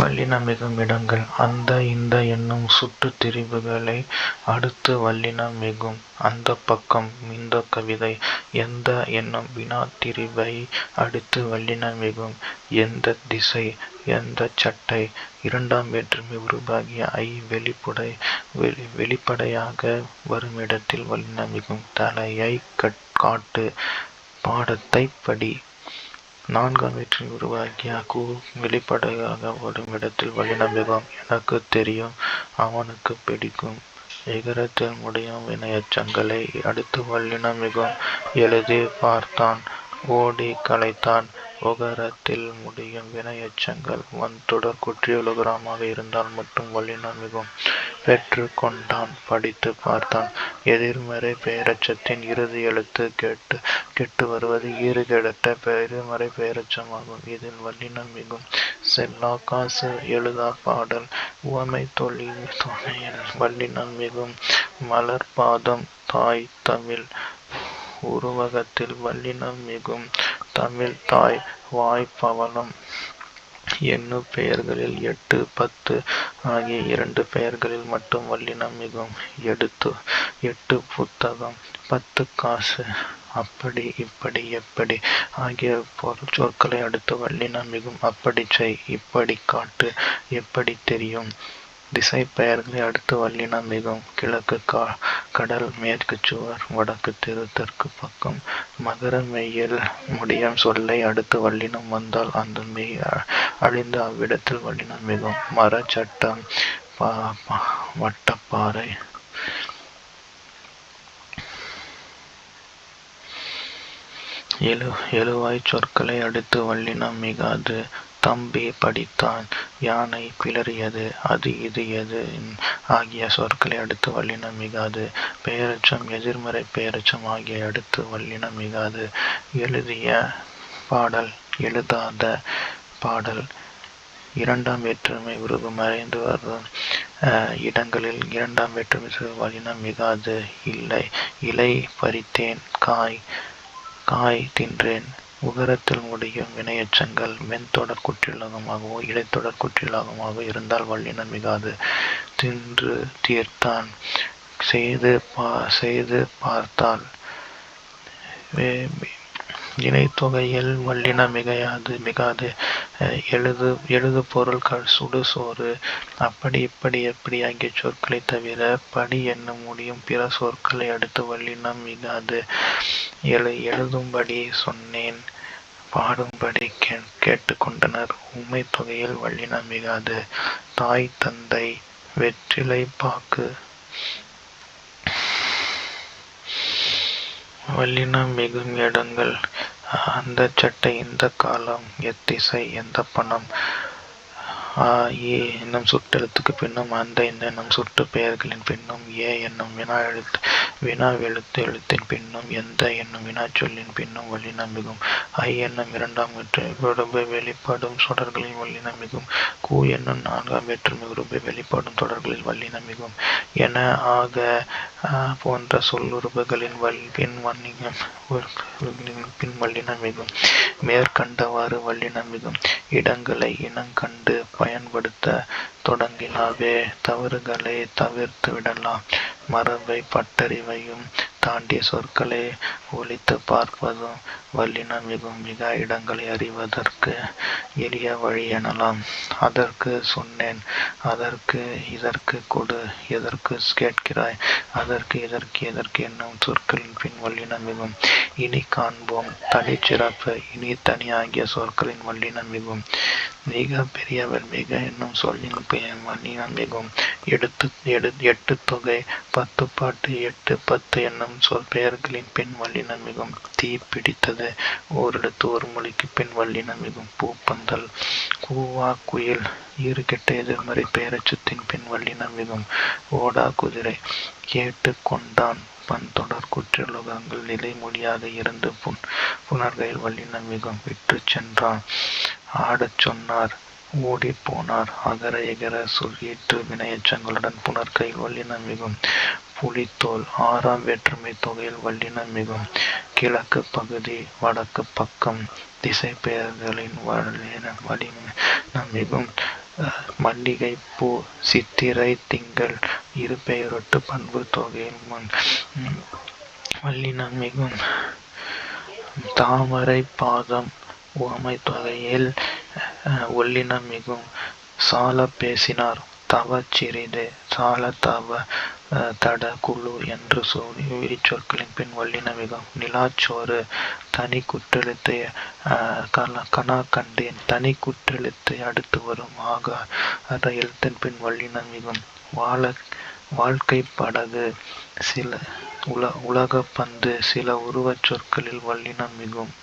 வல்லினம் மிகும் இடங்கள். அந்த இந்த என்னும் சுட்டுத் திரிபுகளை அடுத்து வல்லினம் மிகும். அந்தப் பக்கம் இந்தக் கவிதை. எந்த என்னும் வினாத் திரிபை அடுத்து வல்லினம் மிகும். எந்தத் திசை. எந்தச் சட்டை. இரண்டாம் வேற்றுமை உருபாகிய ஐ வெளிப்படையாக வருமிடத்தில் வல்லினம் மிகும். தலையைக் காட்டு. பாடத்தைப் படி. நான்காம் வேற்றுமை உருவாகிய கு வெளிப்படையாக வருமிடத்தில் வல்லினம் மிகும். எனக்குத் தெரியும். அவனுக்குப் பிடிக்கும். எகரத்தில் முடியும் வினையெச்சங்களை அடுத்து வல்லினம் மிகும். எழுதி பார்த்தான். ஓடிக் களைத்தான். ஒகரத்தில் முடியும் வினையெச்சங்கள் வன்தொடர் குற்றியலுகரமாக இருந்தால் மட்டும் வல்லினம் மிகும். பெற்றுக் கொண்டான். படித்துப் பார்த்தான். எதிர்மறை பெயரெச்சத்தின் இறுதி எழுத்து கெட்டு வருவது ஈறுகெட்ட எதிர்மறை பெயரெச்சமாகும். இதில் வல்லினம் மிகும். செல்லாக் காசு. எழுதாப் பாடல். உவமைத் தொகையில் வல்லினம் மிகும். மலர்பாதம். தாய் தமிழ். உருவகத்தில் வல்லினம் மிகும். தமிழ் தாய். வாய்ப்பவளம். எண்ணுப் பெயர்களில் 8, 10 ஆகிய 2 பெயர்களில் மட்டும் வல்லினம் மிகும். 8 புத்தகம். 10 காசு. அப்படி இப்படி எப்படி ஆகிய சொற்களை அடுத்து வல்லினம் மிகும். அப்படிச் செய். இப்படிக் காட்டு. எப்படித் தெரியும். திசைப் பெயர்களை அடுத்து வல்லினம் மிகும். கிழக்கு கடல். மேற்குச் சுவர். வடக்கு தெரு. தெற்குப் பக்கம். மகர மெய்யில் முடியும் சொல்லை அடுத்து வல்லினம் வந்தால் அந்த மெய் அழிந்து அவ்விடத்தில் வல்லினம் மிகும். மரச் சட்டம். வட்டப்பாறை. எழுவாய்ச் சொற்களை அடுத்து வல்லினம் மிகாது. தம்பி படித்தான். யானை பிளறியது. அது இது எது ஆகிய சொற்களை அடுத்து வல்லினம் மிகாது. பெயரெச்சம் எதிர்மறை பெயரெச்சம் ஆகிய அடுத்து வல்லினம் மிகாது. எழுதிய பாடல். எழுதாத பாடல். இரண்டாம் வேற்றுமை உருபு மறைந்து வரும் இடங்களில் இரண்டாம் வேற்றுமை வல்லினம் மிகாது. இலை பறித்தேன். காய் தின்றேன். உகரத்தில் முடியும் வினையெச்சங்கள் மென்தொடர் குற்றியலாகவோ இடைத்தொடர் குற்றியலாகவோ இருந்தால் வல்லினம் மிகாது. தின்று தீர்த்தான். செய்து பார்த்தால். இணைத்தொகையில் வல்லினம் மிகாது. எழுது பொருள். சுடு சோறு. அப்படி இப்படி எப்படி ஆகிய சொற்களை தவிர படி என்னும் முடியும் பிற சொற்களை அடுத்து வல்லினம் மிகாது. எழுதும்படி சொன்னேன். பாடும்படி கேட்டுக்கொண்டனர். உம்மை தொகையில் வல்லினம் மிகாது. தாய் தந்தை. வெற்றிலை பாக்கு. வல்லினம் மிகும் இடங்கள். அந்தச் சட்டை. இந்தக் காலம். எத்திசை. எந்தப் பணம். ஆ ஏ என்னும் சுட்டெழுத்துக்கு பின்னும் அந்த இந்த என்னும் சுட்டு பெயர்களின் பின்னும் ஏ என்னும் வினாவெழுத்து எழுத்தின் பின்னும் எந்த என்னும் வினாச்சொல்லின் பின்னும் வல்லினம் மிகும். ஐ என்னும் இரண்டாம் வேற்றுமை உருபு வெளிப்படும் தொடர்களில் வல்லினம் மிகும். கு என்னும் நான்காம் வேற்றுமை உருபு வெளிப்படும் தொடர்களில் வல்லினம் மிகும். என ஆக போன்ற சொல்லுறுப்புகளின் பின் வல்லினம் மிகும். மேற்கண்டவாறு வல்லினம் மிகும் இடங்களை இனங்கண்டு பயன்படுத்த தொடங்கினாவே தவறுகளை தவிர்த்து விடலாம். மரபை பட்டறிவையும் தாண்டிய சொற்களை ஒலித்துப் பார்ப்பதும் வல்லினம் மிகும் மிகா இடங்களை அறிவதற்கு எளிய வழி எனலாம். அதற்கு சொன்னேன். அதற்கு இதற்கு கொடு. எதற்கு கேட்கிறாய். அதற்கு எதற்கு என்னும் சொற்களின் பின் வல்லினம் மிகும். இனி காண்போம். தனிச்சிறப்பு. இனி தனி ஆகிய சொற்களின் வல்லினம் மிகும். மிக பெரியவர். மிக என்னும் சொல்லின் வல்லினம் மிகும். எட்டு தொகை. 10 பாட்டு. 8, 10 என்னும் சொல் பெயர்களின் பின் வல்லினம் மிகும். தீ பிடித்தது. ஓரெழுத்து ஒரு மொழிக்கு பின் வல்லினம் மிகும். பூப்பந்தல். கூவா குயில். ஈறுகெட்ட எதிர்மறை பெயரெச்சத்தின் பின் வல்லினம் மிகும். ஓடா குதிரை. கேட்டுக் கொண்டான். பன்தொடர் குற்றியலுகரங்கள் நிலைமொழியாக இருந்து புணர்கையில் வல்லினம் மிகும். விட்டுச் சென்றான். ஆடச் சொன்னார். ஓடிப் போனார். அகர எகர சொல்லீட்டு வினையெச்சங்களுடன் புணர்கையில் வல்லினம் மிகும். புலித்தோல். ஆறாம் வேற்றுமை தொகையில் வல்லினம் மிகும். கிழக்கு பகுதி. வடக்கு பக்கம். திசை பெயர்களின் வல்லினம் மிகும். மல்லிகை பூ சித்திரை திங்கள் இரு பெயரொட்டு பண்பு தொகையில் முன் வல்லினம் மிகும் தாமரை பாதம் உவமை தொகையில் ஒல்லினம் மிகும் சாலப் பேசினார் தவச் சிறிது சால தவ தட குழு என்று விரிச்சொற்களின் பின் வல்லினம் மிகும் நிலாச்சோறு தனி குற்றெழுத்தை கனா கண்டேன் தனி குற்றெழுத்தை அடுத்து வரும் ஆகார எழுத்தின் பின் வல்லினம் மிகும் வாழ்க்கை படகு சில உலக பந்து சில உருவச் சொற்களில் வல்லினம் மிகும்